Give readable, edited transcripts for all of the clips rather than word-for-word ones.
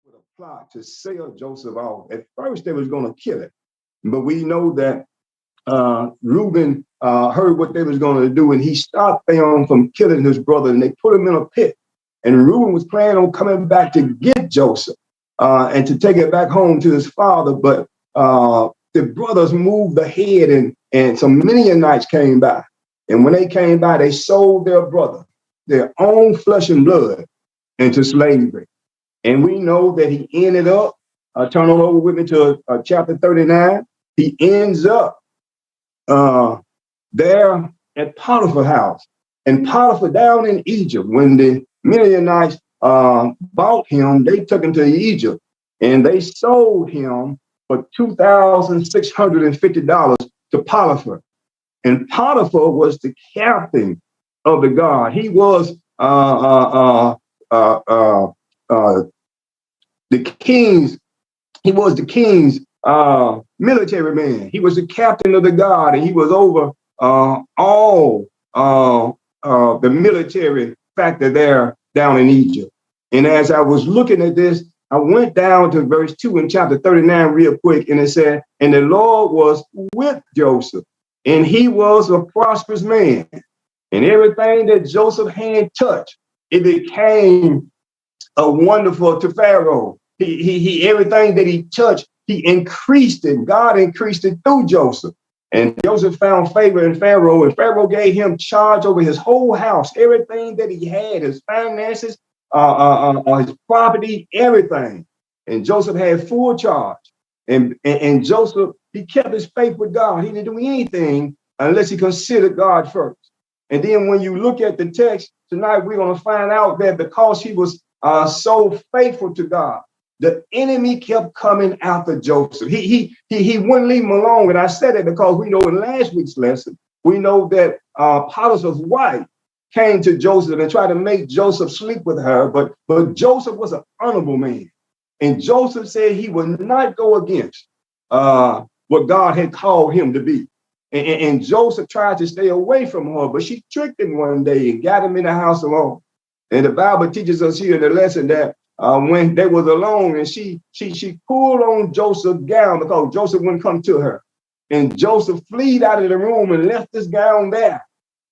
with a plot to sell Joseph off. At first, they was going to kill him, but we know that Reuben heard what they was going to do, and he stopped them from killing his brother, and they put him in a pit. And Reuben was planning on coming back to get Joseph and to take it back home to his father, but the brothers moved ahead, and some Midianites came by. And when they came by, they sold their brother, their own flesh and blood, into slavery. And we know that he ended up, turn on over with me to chapter 39. He ends up there at Potiphar's house. And Potiphar down in Egypt, when the Midianites bought him, they took him to Egypt and they sold him for $2,650 to Potiphar. And Potiphar was the captain of the guard. He was the king's military man. He was the captain of the guard, and he was over all the military factor there down in Egypt. And as I was looking at this, I went down to verse 2 in chapter 39 real quick, and it said, and the Lord was with Joseph, and he was a prosperous man. And everything that Joseph had touched, it became a wonderful to Pharaoh. He everything that he touched, he increased it. God increased it through Joseph. And Joseph found favor in Pharaoh, and Pharaoh gave him charge over his whole house, everything that he had, his finances, his property, everything. And Joseph had full charge. And Joseph, he kept his faith with God. He didn't do anything unless he considered God first. And then when you look at the text tonight, we're going to find out that because he was so faithful to God, the enemy kept coming after Joseph. He wouldn't leave him alone. And I said it because we know in last week's lesson, we know that Potiphar's wife came to Joseph and tried to make Joseph sleep with her. But Joseph was an honorable man. And Joseph said he would not go against what God had called him to be. And Joseph tried to stay away from her, but she tricked him one day and got him in the house alone. And the Bible teaches us here in the lesson that when they was alone, and she pulled on Joseph's gown because Joseph wouldn't come to her. And Joseph fled out of the room and left this gown there.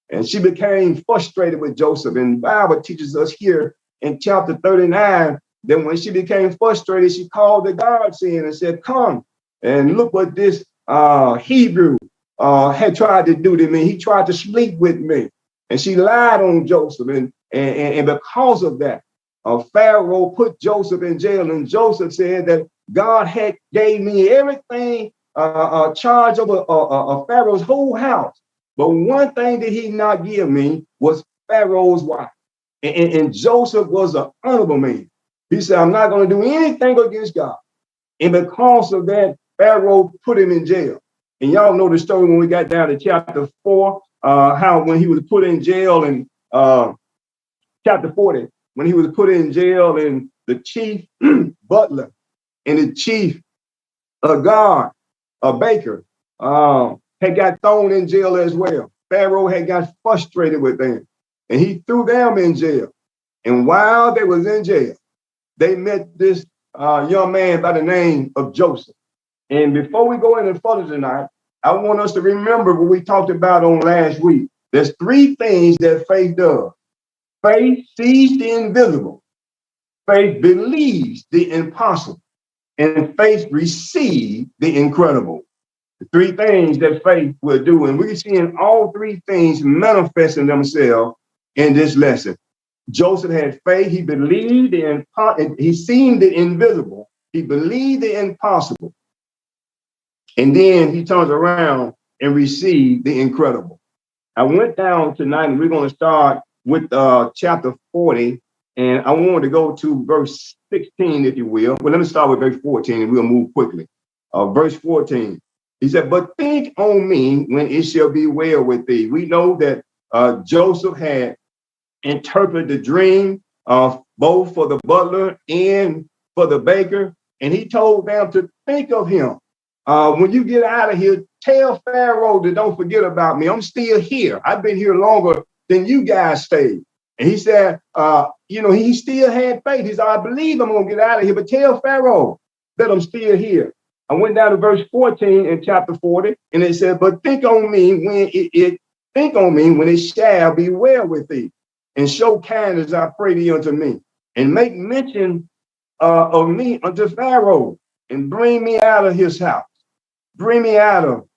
And she became frustrated with Joseph. And the Bible teaches us here in chapter 39 that when she became frustrated, she called the guards in and said, come and look what this Hebrew had tried to do to me. He tried to sleep with me. And she lied on Joseph. And because of that, Pharaoh put Joseph in jail. And Joseph said that God had gave me everything, charge over Pharaoh's whole house. But one thing that he not give me was Pharaoh's wife. And Joseph was an honorable man. He said, I'm not going to do anything against God. And because of that, Pharaoh put him in jail. And y'all know the story when we got down to chapter 4, how when he was put in jail in chapter 40, when he was put in jail, and the chief butler and the chief guard, baker, had got thrown in jail as well. Pharaoh had got frustrated with them, and he threw them in jail. And while they was in jail, they met this young man by the name of Joseph. And before we go any further tonight, I want us to remember what we talked about on last week. There's three things that faith does. Faith sees the invisible. Faith believes the impossible. And faith receives the incredible. The three things that faith will do. And we're seeing all three things manifesting themselves in this lesson. Joseph had faith. He believed he seen the invisible. He believed the impossible. And then he turns around and received the incredible. I went down tonight, and we're going to start with chapter 40. And I wanted to go to verse 16, if you will. Well, let me start with verse 14, and we'll move quickly. Verse 14, he said, but think on me when it shall be well with thee. We know that Joseph had interpreted the dream both for the butler and for the baker. And he told them to think of him. When you get out of here, tell Pharaoh to don't forget about me. I'm still here. I've been here longer than you guys stayed. And he said, he still had faith. He said, I believe I'm going to get out of here, but tell Pharaoh that I'm still here. I went down to verse 14 in chapter 40, and it said, but think on me when it shall be well with thee, and show kindness, I pray thee, unto me, and make mention of me unto Pharaoh, and bring me out of his house. Bring me out of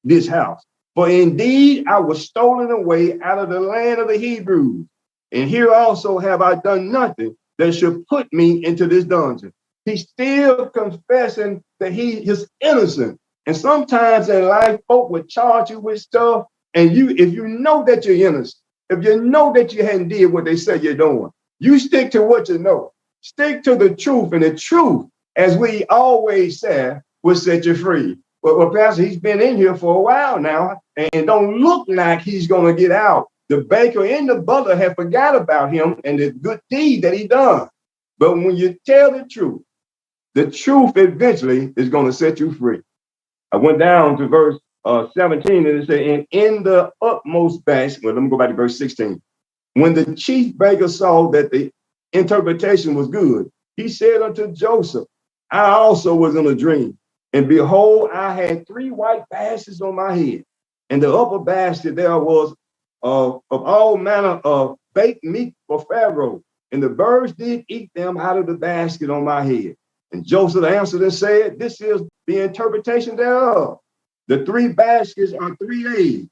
this house. For indeed I was stolen away out of the land of the Hebrews, and here also have I done nothing that should put me into this dungeon. He's still confessing that he is innocent. And sometimes in life, folk would charge you with stuff, and if you know that you're innocent, if you know that you hadn't did what they say you're doing, you stick to what you know. Stick to the truth, and the truth, as we always say, will set you free. Well, Pastor, he's been in here for a while now, and don't look like he's going to get out. The baker and the butler have forgot about him and the good deed that he done. But when you tell the truth eventually is going to set you free. I went down to verse 17, and it said, and in the utmost basket, well, let me go back to verse 16. When the chief baker saw that the interpretation was good, he said unto Joseph, I also was in a dream. And behold, I had 3 white baskets on my head. And the upper basket there was of all manner of baked meat for Pharaoh. And the birds did eat them out of the basket on my head. And Joseph answered and said, this is the interpretation thereof. The 3 baskets are 3 days.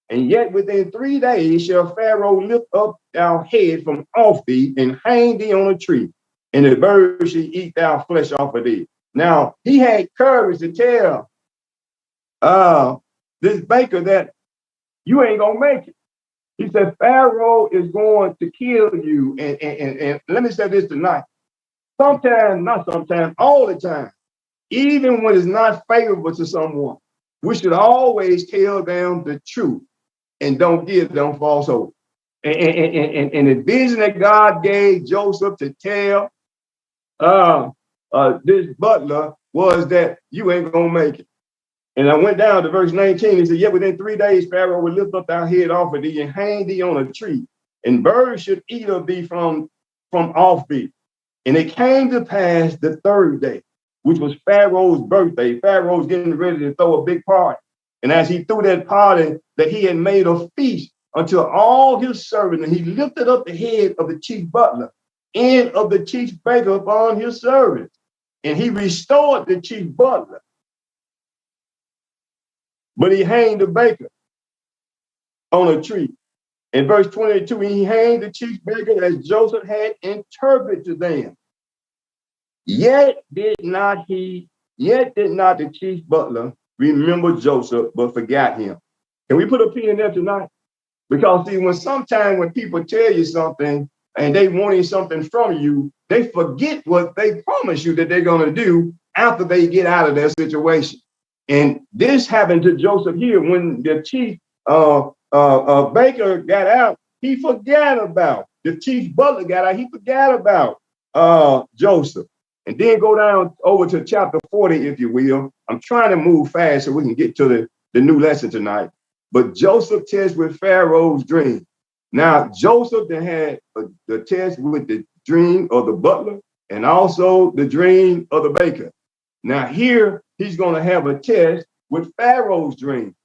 And yet within 3 days shall Pharaoh lift up thy head from off thee and hang thee on a tree. And the birds shall eat thy flesh off of thee. Now, he had courage to tell this baker that you ain't going to make it. He said, Pharaoh is going to kill you. And let me say this tonight. Sometimes, not sometimes, all the time, even when it's not favorable to someone, we should always tell them the truth and don't give them false hope. And the vision that God gave Joseph to tell this butler was that you ain't gonna make it. And I went down to verse 19. He said, yet within 3 days, Pharaoh will lift up thy head off of thee and hang thee on a tree, and birds should eat of thee from off thee. And it came to pass the 3rd day, which was Pharaoh's birthday. Pharaoh's getting ready to throw a big party. And as he threw that party, that he had made a feast unto all his servants, and he lifted up the head of the chief butler and of the chief baker upon his servants. And he restored the chief butler, but he hanged the baker on a tree. In verse 22, he hanged the chief baker as Joseph had interpreted to them. Yet did not the chief butler remember Joseph, but forgot him. Can we put a pin in there tonight? Because see, when people tell you something and they wanting something from you, they forget what they promised you that they're going to do after they get out of their situation. And this happened to Joseph here. When the chief baker got out, he forgot about the chief butler got out. He forgot about Joseph. And then go down over to chapter 40, if you will. I'm trying to move fast so we can get to the new lesson tonight. But Joseph tests with Pharaoh's dream. Now, Joseph then had the test with the dream of the butler and also the dream of the baker. Now, here he's going to have a test with Pharaoh's dream.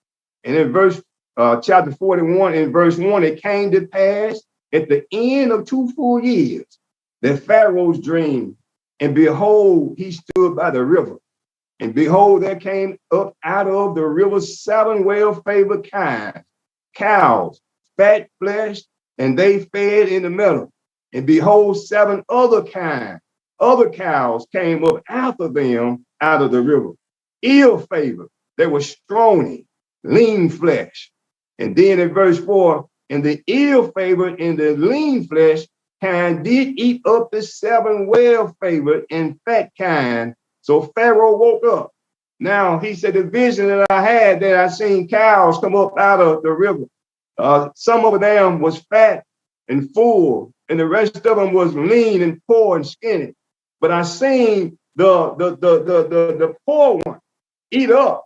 And in chapter 41, in verse 1, it came to pass at the end of 2 full years that Pharaoh's dream, and behold, he stood by the river. And behold, there came up out of the river 7 well-favored cows, fat fleshed, and they fed in the meadow. And behold, 7 other cows came up after them out of the river, ill-favored. They were scrawny, lean flesh. And then in verse 4, and the ill-favored and the lean flesh kind did eat up the 7 well-favored and fat kind. So Pharaoh woke up. Now he said, the vision that I had, that I seen cows come up out of the river. Some of them was fat and full, and the rest of them was lean and poor and skinny. But I seen the poor one eat up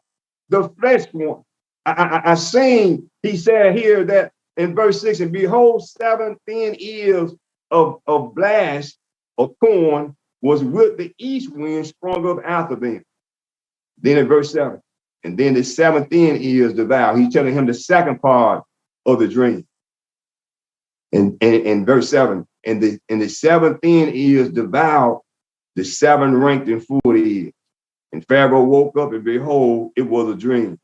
the flesh one. I seen, he said here that in verse 6, and behold, 7 thin ears of blast of corn was with the east wind sprung up after them. Then in verse 7, and then the seventh end is the vow. He's telling him the second part of the dream. In verse 7, and the seventh end is the vow, the seven ranked in 40 years. And Pharaoh woke up, and behold, it was a dream.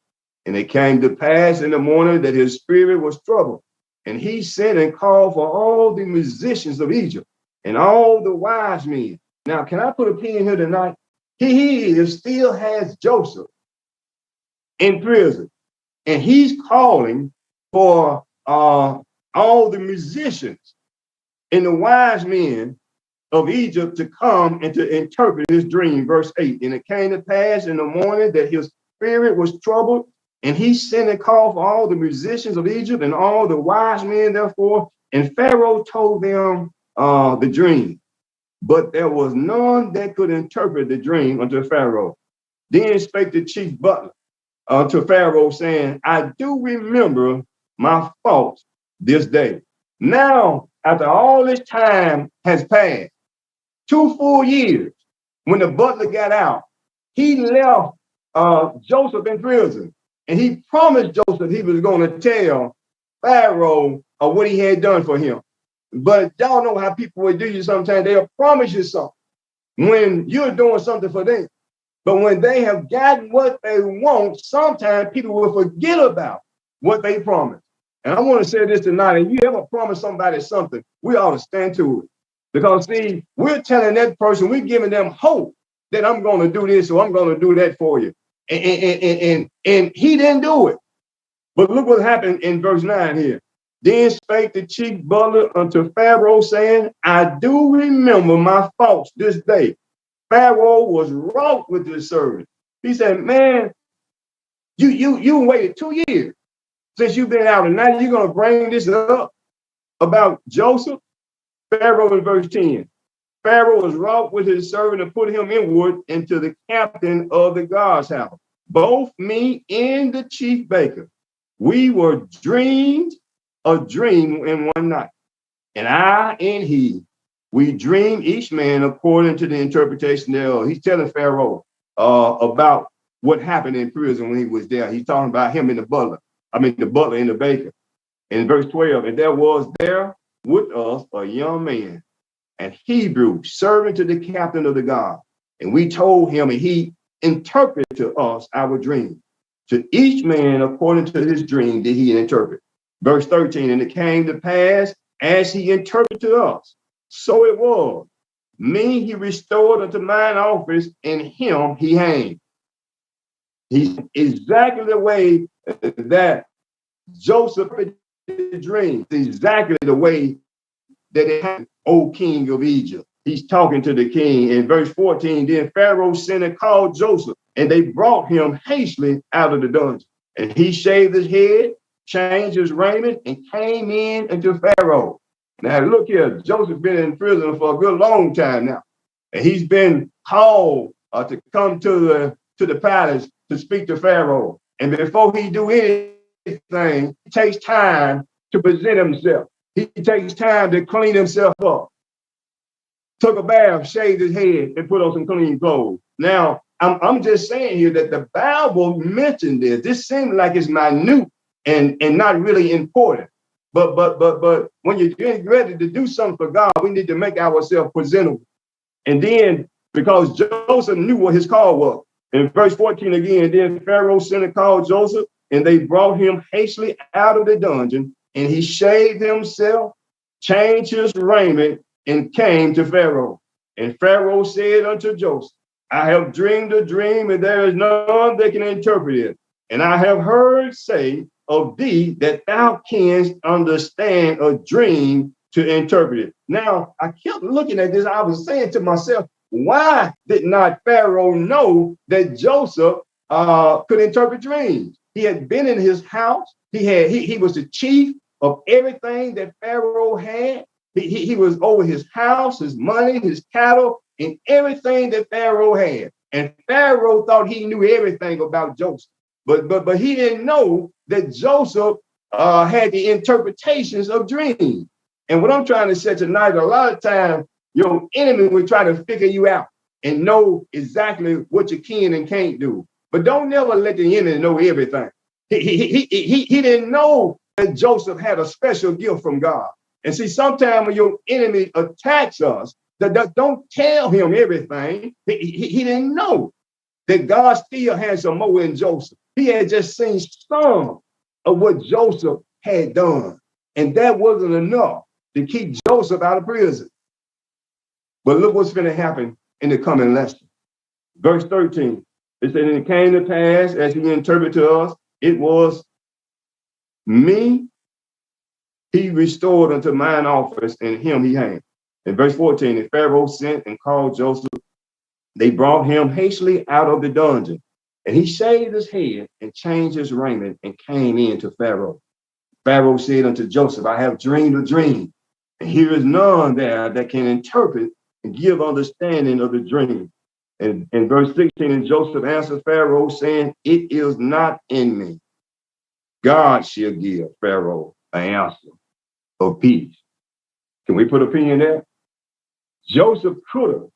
And it came to pass in the morning that his spirit was troubled. And he sent and called for all the musicians of Egypt and all the wise men. Now, can I put a pin here tonight? He still has Joseph in prison. And he's calling for all the musicians and the wise men of Egypt to come and to interpret his dream. Verse 8, and it came to pass in the morning that his spirit was troubled, and he sent and called for all the musicians of Egypt and all the wise men, therefore, and Pharaoh told them the dream. But there was none that could interpret the dream unto Pharaoh. Then spake the chief butler to Pharaoh, saying, I do remember my faults this day. Now, after all this time has passed, 2 full years, when the butler got out, he left Joseph in prison. And he promised Joseph he was going to tell Pharaoh what he had done for him. But y'all know how people will do you sometimes. They'll promise you something when you're doing something for them. But when they have gotten what they want, sometimes people will forget about what they promised. And I want to say this tonight, if you ever promise somebody something, we ought to stand to it. Because see, we're telling that person, we're giving them hope that I'm going to do this or I'm going to do that for you. And he didn't do it. But look what happened in verse 9 here. Then spake the chief butler unto Pharaoh, saying, I do remember my faults this day. Pharaoh was wroth with his servant. He said, man, you waited 2 years since you've been out, and now you're going to bring this up about Joseph? Pharaoh in verse 10. Pharaoh was wroth with his servant and put him inward into the captain of the guard's house. Both me and the chief baker, we were dreamed a dream in one night. And I and he, we dreamed each man according to the interpretation thereof. He's telling Pharaoh about what happened in prison when he was there. He's talking about him and the butler and the baker. In verse 12, and there was there with us a young man, an Hebrew, servant to the captain of the guard. And we told him, and he interpreted to us our dream. To each man according to his dream did he interpret. Verse 13, and it came to pass as he interpreted to us, so it was. Me he restored unto mine office, and him he hanged. He's exactly the way that Joseph dreamed, exactly the way that it happened, O king of Egypt. He's talking to the king. In verse 14, then Pharaoh sent and called Joseph, and they brought him hastily out of the dungeon. And he shaved his head, changed his raiment, and came in unto Pharaoh. Now look here, Joseph been in prison for a good long time now. And he's been called to come to the palace to speak to Pharaoh. And before he do anything, it takes time to present himself. He takes time to clean himself up. Took a bath, shaved his head, and put on some clean clothes. Now, I'm just saying here that the Bible mentioned this. This seems like it's minute and not really important. But when you're getting ready to do something for God, we need to make ourselves presentable. And then, because Joseph knew what his call was. In verse 14 again, then Pharaoh sent and called Joseph, and they brought him hastily out of the dungeon, and he shaved himself, changed his raiment, and came to Pharaoh. And Pharaoh said unto Joseph, I have dreamed a dream, and there is none that can interpret it. And I have heard say of thee that thou canst understand a dream to interpret it. Now, I kept looking at this. I was saying to myself, why did not Pharaoh know that Joseph could interpret dreams? He had been in his house. He was the chief of everything that Pharaoh had. He was over his house, his money, his cattle, and everything that Pharaoh had. And Pharaoh thought he knew everything about Joseph. But he didn't know that Joseph had the interpretations of dreams. And what I'm trying to say tonight, a lot of times your enemy will try to figure you out and know exactly what you can and can't do. But don't never let the enemy know everything. He didn't know that Joseph had a special gift from God. And see, sometimes when your enemy attacks us, don't tell him everything. He didn't know that God still had some more in Joseph. He had just seen some of what Joseph had done. And that wasn't enough to keep Joseph out of prison. But look what's going to happen in the coming lesson. Verse 13, it said, and it came to pass as he interpreted to us, it was me he restored unto mine office, and him he hanged. In verse 14, and Pharaoh sent and called Joseph. They brought him hastily out of the dungeon, and he shaved his head and changed his raiment and came in to Pharaoh. Pharaoh said unto Joseph, I have dreamed a dream, and here is none there that can interpret and give understanding of the dream. And in verse 16, and Joseph answered Pharaoh, saying, it is not in me. God shall give Pharaoh an answer of peace. Can we put a pin in there? Joseph could have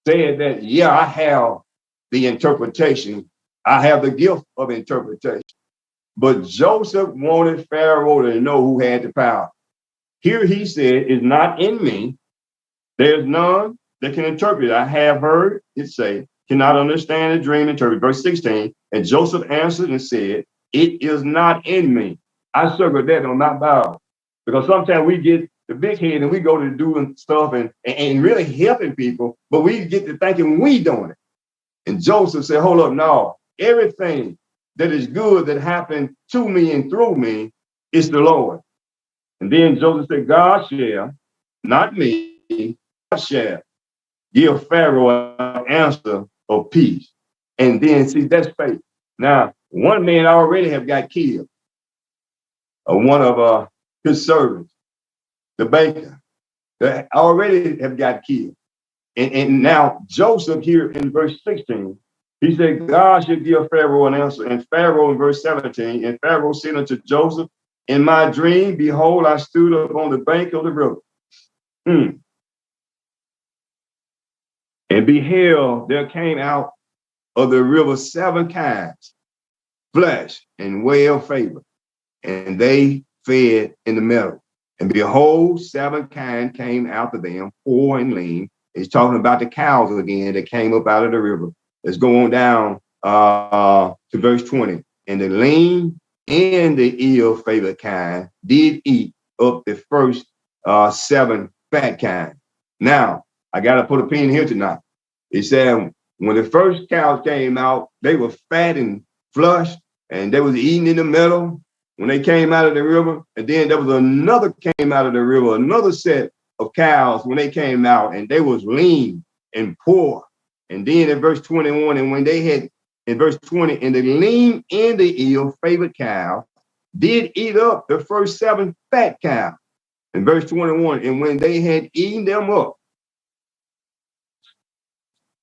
said that, yeah, I have the interpretation. I have the gift of interpretation. But Joseph wanted Pharaoh to know who had the power. Here he said, it's not in me. There's none that can interpret. I have heard it say, cannot understand a dream interpret. Verse 16, and Joseph answered and said, it is not in me. I circled that on my Bible. Because sometimes we get the big head and we go to doing stuff and really helping people, but we get to thinking we doing it. And Joseph said, hold up, no, everything that is good that happened to me and through me is the Lord. And then Joseph said, God shall, not me, God shall give Pharaoh an answer of peace. And then see, that's faith. Now, one man already have got killed. One of his servants, the baker, that already have got killed. And now Joseph here in verse 16, he said, God should give Pharaoh an answer. And Pharaoh in verse 17, and Pharaoh said unto Joseph, in my dream, behold, I stood up on the bank of the river. And beheld, there came out of the river 7 kinds, flesh and well favored, and they fed in the meadow. And behold, 7 kinds came out of them, poor and lean. He's talking about the cows again that came up out of the river. Let's go on down to verse 20. And the lean and the ill-favored kind did eat up the first 7 fat kind. Now, I got to put a pin here tonight. It said when the first cows came out, they were fat and flushed, and they was eating in the meadow when they came out of the river. And then there was another came out of the river, another set of cows when they came out, and they was lean and poor. And then in verse 21, and when they had, in verse 20, and the lean and the ill-favored cow did eat up the first 7 fat cows. In verse 21, and when they had eaten them up,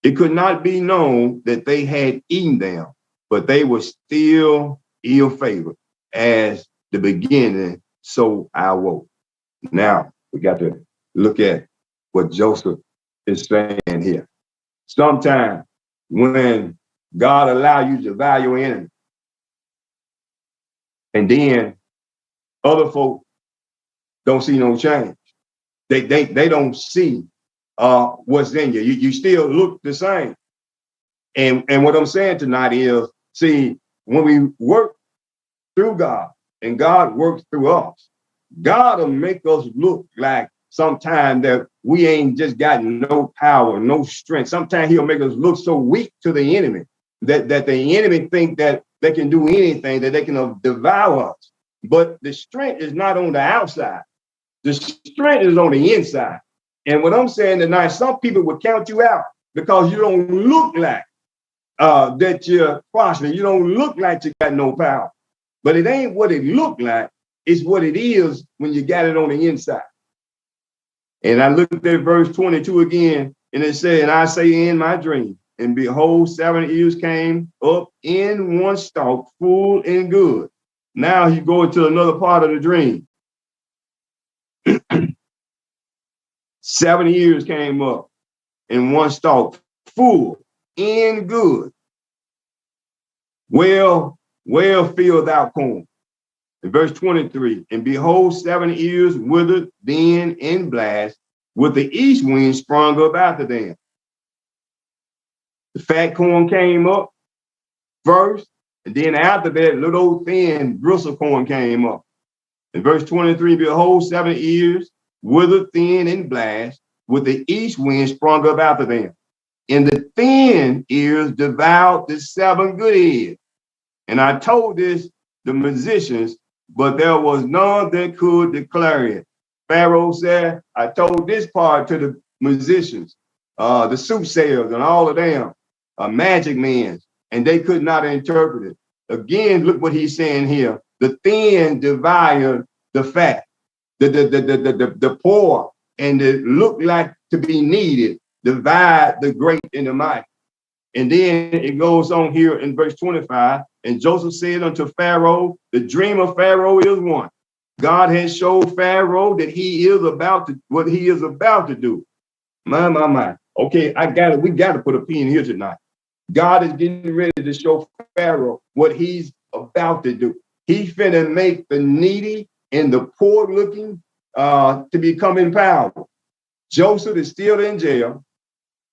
it could not be known that they had eaten them, but they were still ill-favored as the beginning, so I woke. Now, we got to look at what Joseph is saying here. Sometimes when God allows you to value your enemy, and then other folk don't see no change. They don't see what's in you. You still look the same. And what I'm saying tonight is, see, when we work through God and God works through us, God will make us look like sometimes that we ain't just got no power, no strength. Sometimes he'll make us look so weak to the enemy that the enemy think that they can do anything, that they can devour us. But the strength is not on the outside. The strength is on the inside. And what I'm saying tonight, some people will count you out because you don't look like that you're prospering. You don't look like you got no power. But it ain't what it looked like. It's what it is when you got it on the inside. And I looked at verse 22 again, and it said, and I say in my dream, and behold, 7 ears came up in one stalk, full and good. Now he's going to another part of the dream. 7 years came up in one stalk, full and good, well filled out corn. In verse 23, and behold, 7 ears withered then in blast, with the east wind sprung up after them. The fat corn came up first, and then after that, little old thin bristle corn came up. In verse 23, behold, 7 ears withered thin in blast, with the east wind sprung up after them. And the thin ears devoured the 7 good ears. And I told this the musicians, but there was none that could declare it. Pharaoh said, I told this part to the musicians, the soothsayers and all of them, magic men, and they could not interpret it. Again, look what he's saying here. The thin devoured the fat, the poor, and the look like to be needed, divide the great and the mighty. And then it goes on here in verse 25, and Joseph said unto Pharaoh, the dream of Pharaoh is one. God has showed Pharaoh that he is about to, what he is about to do. My. Okay, we got to put a pin here tonight. God is getting ready to show Pharaoh what he's about to do. He's finna make the needy and the poor looking to become empowered. Joseph is still in jail.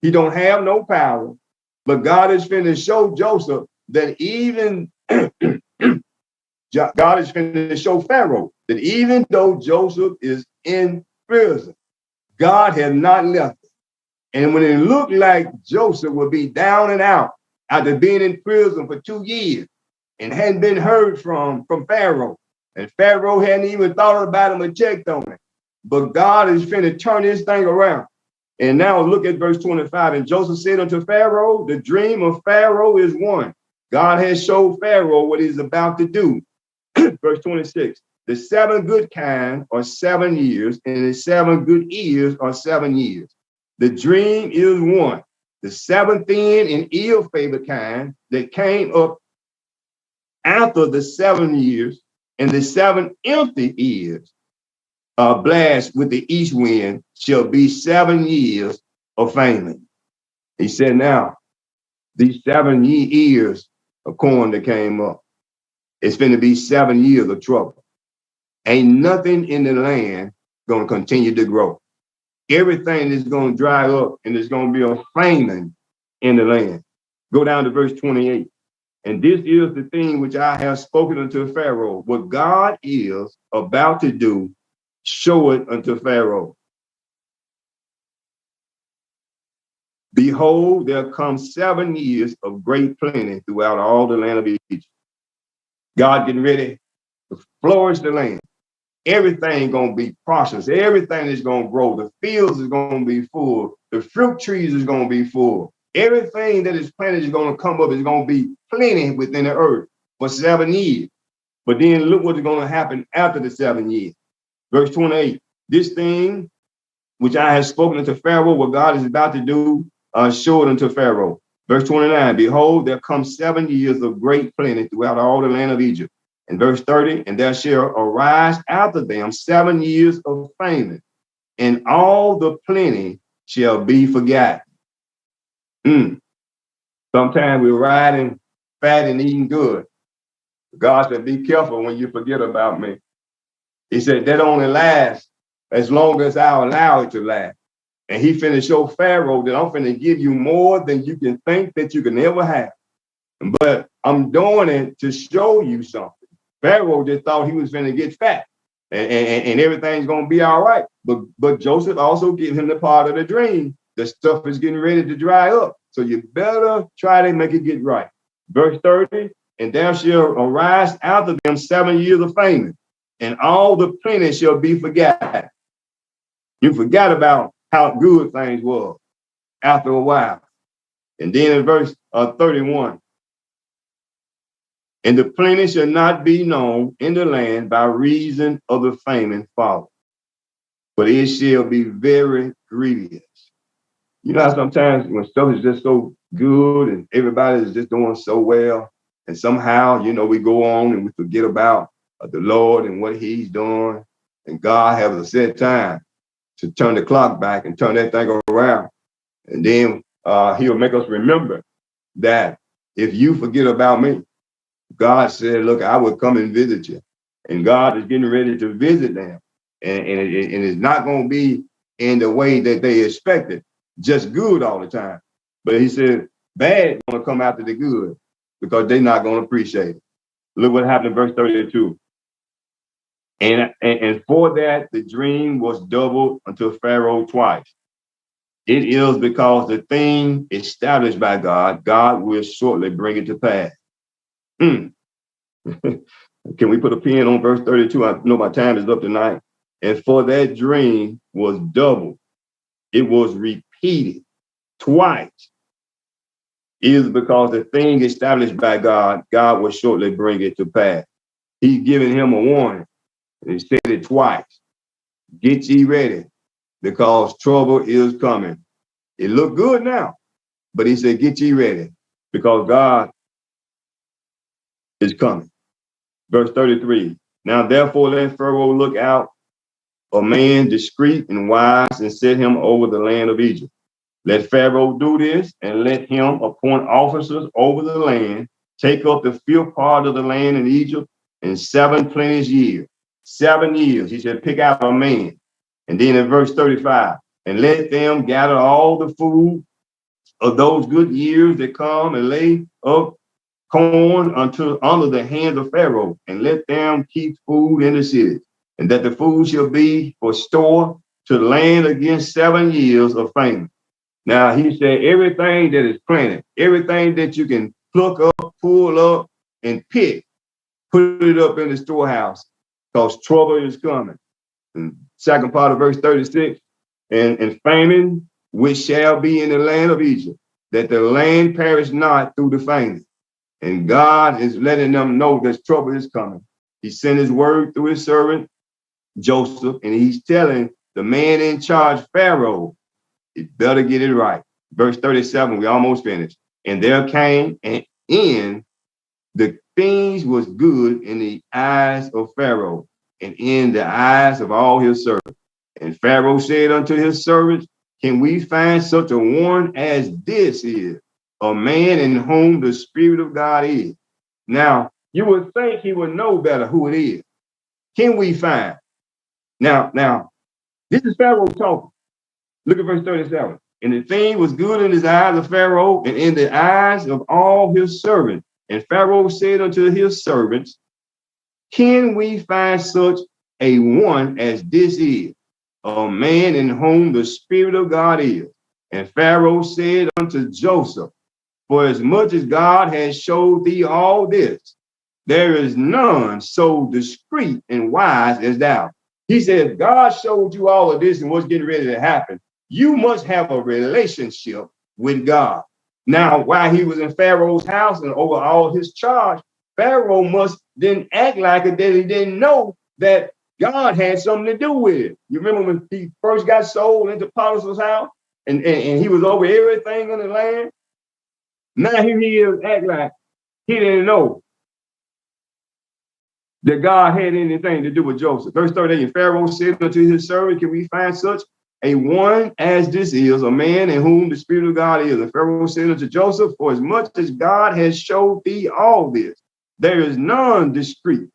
He don't have no power. But God is finna show Joseph that even, God is finna show Pharaoh that even though Joseph is in prison, God has not left him. And when it looked like Joseph would be down and out after being in prison for 2 years and hadn't been heard from Pharaoh, and Pharaoh hadn't even thought about him or checked on him, but God is finna turn this thing around. And now look at verse 25. And Joseph said unto Pharaoh, the dream of Pharaoh is one. God has showed Pharaoh what he's about to do. Verse 26. The 7 good kind are 7 years, and the 7 good ears are 7 years. The dream is one. The 7 thin and ill-favored kind that came up after the 7 years, and the 7 empty ears blast with the east wind shall be 7 years of famine. He said, now, these 7 years of corn that came up, it's going to be 7 years of trouble. Ain't nothing in the land going to continue to grow. Everything is going to dry up, and there's going to be a famine in the land. Go down to verse 28. And this is the thing which I have spoken unto Pharaoh. What God is about to do, show it unto Pharaoh. Behold, there come 7 years of great plenty throughout all the land of Egypt. God getting ready to flourish the land. Everything going to be prosperous. Everything is going to grow. The fields is going to be full. The fruit trees is going to be full. Everything that is planted is going to come up. Is going to be plenty within the earth for 7 years. But then look what's going to happen after the 7 years. Verse 28, this thing which I have spoken unto Pharaoh, what God is about to do, show it unto Pharaoh. Verse 29, behold, there come 7 years of great plenty throughout all the land of Egypt. And verse 30, and there shall arise after them 7 years of famine, and all the plenty shall be forgotten. Sometimes we're riding fat and eating good. God said, be careful when you forget about me. He said, that only lasts as long as I allow it to last. And he finna show Pharaoh that I'm finna give you more than you can think that you can ever have. But I'm doing it to show you something. Pharaoh just thought he was finna get fat and everything's gonna be all right. But Joseph also gave him the part of the dream. The stuff is getting ready to dry up. So you better try to make it get right. Verse 30, and there shall arise after them 7 years of famine, and all the plenty shall be forgotten. You forgot about how good things were after a while. And then in verse 31, and the plenty shall not be known in the land by reason of the famine follow, but it shall be very grievous. You know how sometimes when stuff is just so good and everybody is just doing so well, and somehow, we go on and we forget about the Lord and what he's doing. And God has a set time to turn the clock back and turn that thing around. And then he'll make us remember that if you forget about me, God said, look, I will come and visit you. And God is getting ready to visit them. And it's not going to be in the way that they expected, just good all the time. But he said, bad going to come after the good because they're not going to appreciate it. Look what happened in verse 32. And for that, the dream was doubled unto Pharaoh twice. It is because the thing established by God, God will shortly bring it to pass. Can we put a pin on verse 32? I know my time is up tonight. And for that dream was doubled. It was repeated twice. It is because the thing established by God, God will shortly bring it to pass. He's giving him a warning. He said it twice. Get ye ready because trouble is coming. It looked good now, but he said, get ye ready because God is coming. Verse 33. Now, therefore, let Pharaoh look out a man discreet and wise and set him over the land of Egypt. Let Pharaoh do this and let him appoint officers over the land, take up the fifth part of the land in Egypt in 7 plenteous years. 7 years. He said, pick out a man. And then in verse 35, and let them gather all the food of those good years that come and lay up corn under the hands of Pharaoh, and let them keep food in the city, and that the food shall be for store to the land against 7 years of famine. Now he said, everything that is planted, everything that you can pluck up, pull up, and pick, put it up in the storehouse, because trouble is coming. And second part of verse 36, and famine which shall be in the land of Egypt, that the land perish not through the famine. And God is letting them know that trouble is coming. He sent his word through his servant, Joseph, and he's telling the man in charge, Pharaoh, you better get it right. Verse 37, we almost finished. And there came and in the things was good in the eyes of Pharaoh and in the eyes of all his servants. And Pharaoh said unto his servants, can we find such a one as this is, a man in whom the Spirit of God is? Now, you would think he would know better who it is. Can we find? Now, this is Pharaoh talking. Look at verse 37. And the thing was good in his eyes of Pharaoh and in the eyes of all his servants. And Pharaoh said unto his servants, can we find such a one as this is, a man in whom the Spirit of God is? And Pharaoh said unto Joseph, for as much as God has showed thee all this, there is none so discreet and wise as thou. He said, God showed you all of this and what's getting ready to happen. You must have a relationship with God. Now, while he was in Pharaoh's house and over all his charge, Pharaoh must then act like it that he didn't know that God had something to do with it. You remember when he first got sold into Potiphar's house and he was over everything in the land? Now here he is act like he didn't know that God had anything to do with Joseph. Verse 38, and Pharaoh said unto his servant, can we find such a one as this is, a man in whom the Spirit of God is? And Pharaoh said unto Joseph, for as much as God has showed thee all this, there is none discreet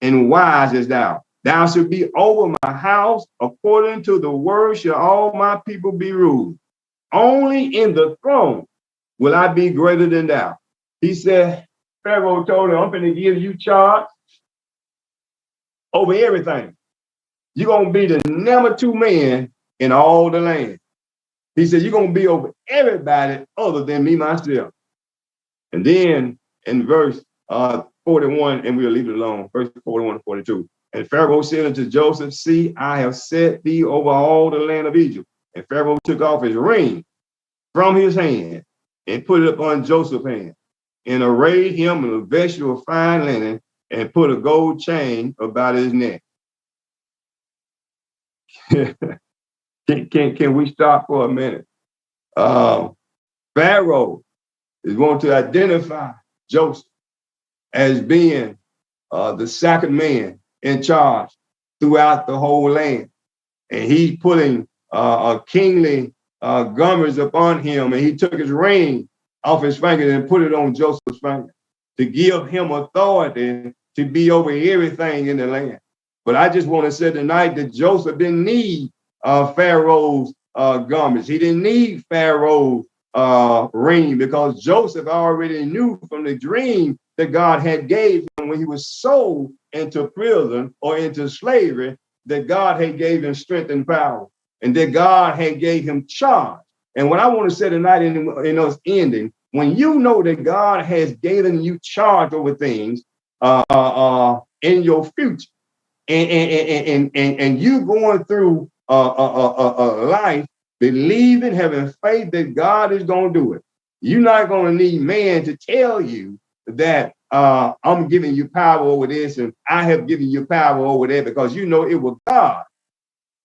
and wise as thou. Thou shalt be over my house, according to the word shall all my people be ruled. Only in the throne will I be greater than thou. He said, Pharaoh told him, I'm going to give you charge over everything. You're going to be the number 2 man in all the land. He said, you're going to be over everybody other than me, myself. And then in verse 41, and we'll leave it alone, verse 41 and 42. And Pharaoh said unto Joseph, see, I have set thee over all the land of Egypt. And Pharaoh took off his ring from his hand and put it upon Joseph's hand and arrayed him in a vesture of fine linen and put a gold chain about his neck. Can we stop for a minute? Pharaoh is going to identify Joseph as being the second man in charge throughout the whole land. And he's putting kingly garments upon him, and he took his ring off his finger and put it on Joseph's finger to give him authority to be over everything in the land. But I just want to say tonight that Joseph didn't need Pharaoh's garments. He didn't need Pharaoh's ring, because Joseph already knew from the dream that God had gave him when he was sold into prison or into slavery, that God had gave him strength and power, and that God had gave him charge. And what I want to say tonight in us ending, when you know that God has given you charge over things in your future, and you going through life believing, having faith that God is going to do it, you're not going to need man to tell you that I'm giving you power over this and I have given you power over that, because you know it was God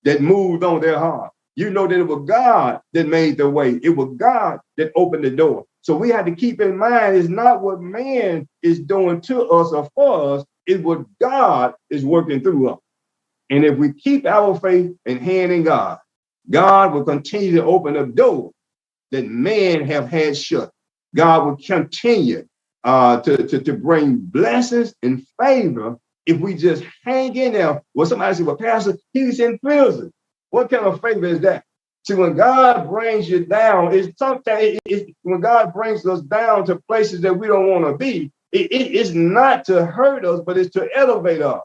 that moved on their heart. You know that it was God that made the way. It was God that opened the door. So we have to keep in mind, it's not what man is doing to us or for us, it's what God is working through us. And if we keep our faith and hand in God, God will continue to open up doors that man have had shut. God will continue to bring blessings and favor if we just hang in there. Well, somebody said, well, Pastor, he's in prison. What kind of favor is that? See, when God brings you down, it's sometimes when God brings us down to places that we don't want to be, it's not to hurt us, but it's to elevate us.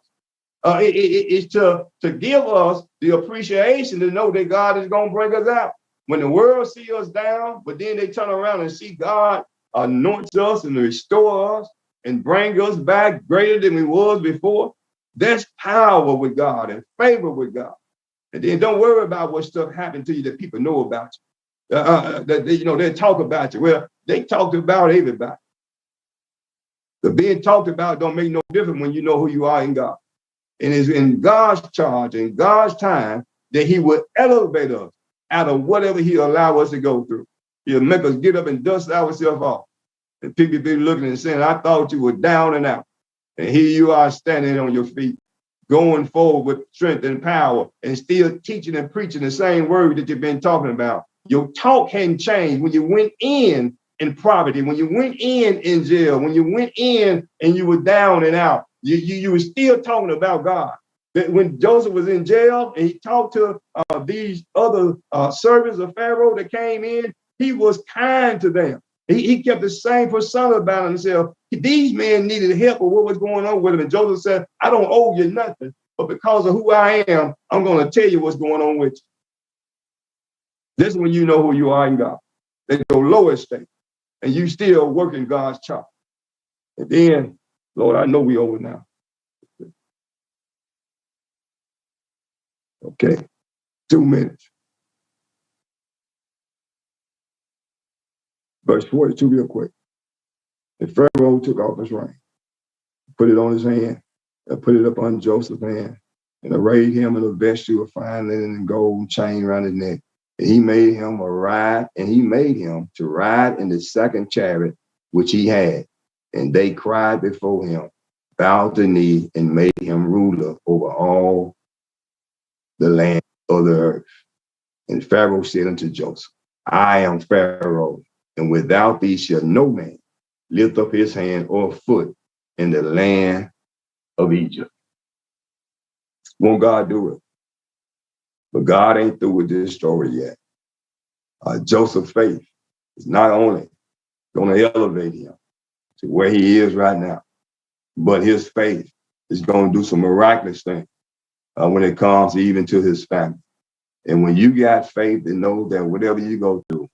It's to give us the appreciation to know that God is going to bring us out. When the world see us down, but then they turn around and see God anoints us and restore us and bring us back greater than we was before, that's power with God and favor with God. And then don't worry about what stuff happened to you that people know about you. That they talk about you. Well, they talked about everybody. The being talked about don't make no difference when you know who you are in God. And it's in God's charge, in God's time, that he will elevate us out of whatever he allow us to go through. He'll make us get up and dust ourselves off. And people be looking and saying, I thought you were down and out. And here you are standing on your feet, going forward with strength and power, and still teaching and preaching the same word that you've been talking about. Your talk hadn't changed when you went in poverty, when you went in jail, when you went in and you were down and out. You were still talking about God. When Joseph was in jail and he talked to these other servants of Pharaoh that came in, he was kind to them. He kept the same persona about himself. These men needed help with what was going on with him. And Joseph said, I don't owe you nothing, but because of who I am, I'm going to tell you what's going on with you. This is when you know who you are in God. At your lowest state, and you still working God's charge. And then, Lord, I know we over now. Okay, 2 minutes. Verse 42 real quick. And Pharaoh took off his ring, put it on his hand, and put it up on Joseph's hand, and arrayed him in a vesture of fine linen and gold chain around his neck. And he made him to ride in the second chariot which he had. And they cried before him, bowed the knee, and made him ruler over all the land of the earth. And Pharaoh said unto Joseph, I am Pharaoh, and without thee shall no man lift up his hand or foot in the land of Egypt. Won't God do it? But God ain't through with this story yet. Joseph's faith is not only going to elevate him to where he is right now, but his faith is going to do some miraculous things when it comes even to his family. And when you got faith to know that whatever you go through,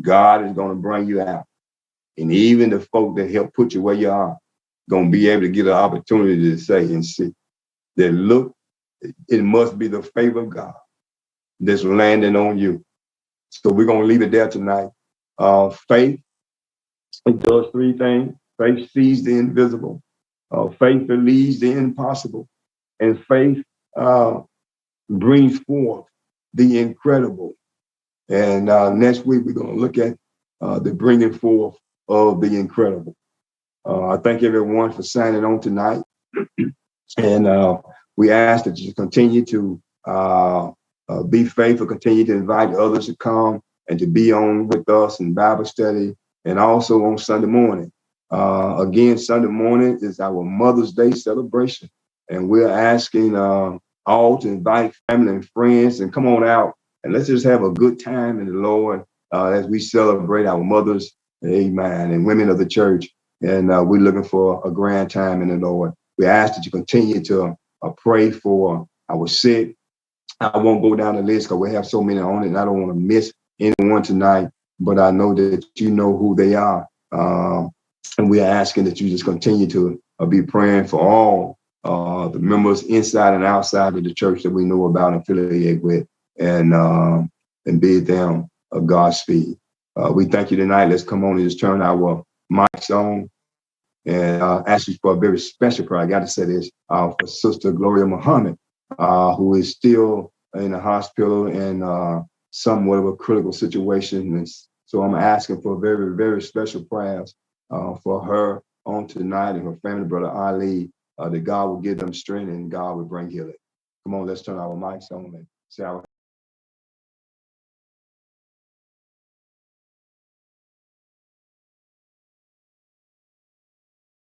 God is going to bring you out. And even the folk that help put you where you are, going to be able to get an opportunity to say and see that, look, it must be the favor of God that's landing on you. So we're going to leave it there tonight. Faith, it does 3 things. Faith sees the invisible. Faith believes the impossible. And faith brings forth the incredible. And next week, we're going to look at the bringing forth of the incredible. I thank everyone for signing on tonight. And We ask that you continue to be faithful, continue to invite others to come and to be on with us in Bible study and also on Sunday morning. Again, Sunday morning is our Mother's Day celebration, and we're asking all to invite family and friends and come on out and let's just have a good time in the Lord as we celebrate our mothers, amen, and women of the church. And we're looking for a grand time in the Lord. We ask that you continue to pray for our sick. I won't go down the list because we have so many on it, and I don't want to miss anyone tonight. But I know that you know who they are, and we are asking that you just continue to be praying for all the members inside and outside of the church that we know about and affiliate with, and bid them a Godspeed. We thank you tonight. Let's come on and just turn our mics on and ask you for a very special prayer. I got to say this for Sister Gloria Muhammad, who is still in the hospital in somewhat of a critical situation. And so I'm asking for very, very special prayers for her on tonight and her family, Brother Ali, that God will give them strength and God will bring healing. Come on, let's turn our mics on and say our